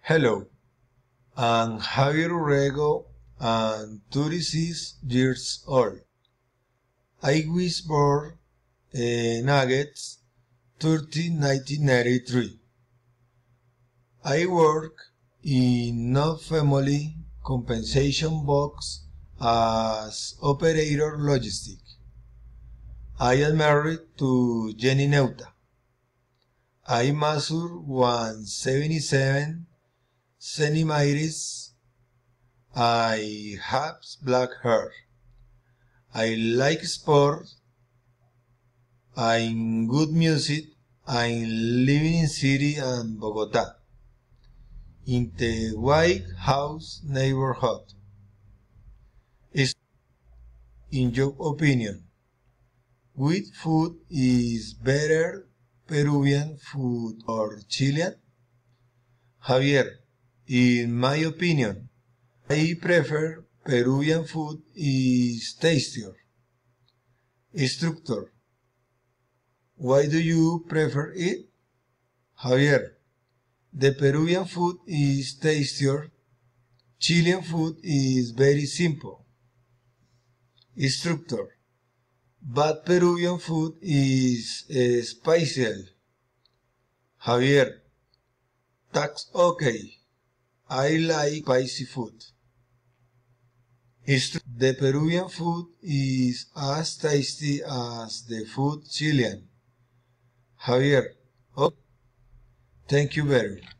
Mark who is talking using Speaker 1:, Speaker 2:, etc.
Speaker 1: Hello, I'm Javier Urrego and 36 years old. I was born in August 1993. I work in non-family compensation box as operator logistic. I am married to Jenny Neuta. I measure 177 centimeters. I have black hair. I like sports. I'm good music. I'm living in city and Bogota, in the White House neighborhood. In your opinion, which food is better, Peruvian food or Chilean? Javier, in my opinion, I prefer Peruvian food is tastier. Instructor, why do you prefer it? Javier, the Peruvian food is tastier. Chilean food is very simple. Instructor, but Peruvian food is spicier. Javier, that's okay. I like spicy food. The Peruvian food is as tasty as the food Chilean. Javier, oh, thank you very much.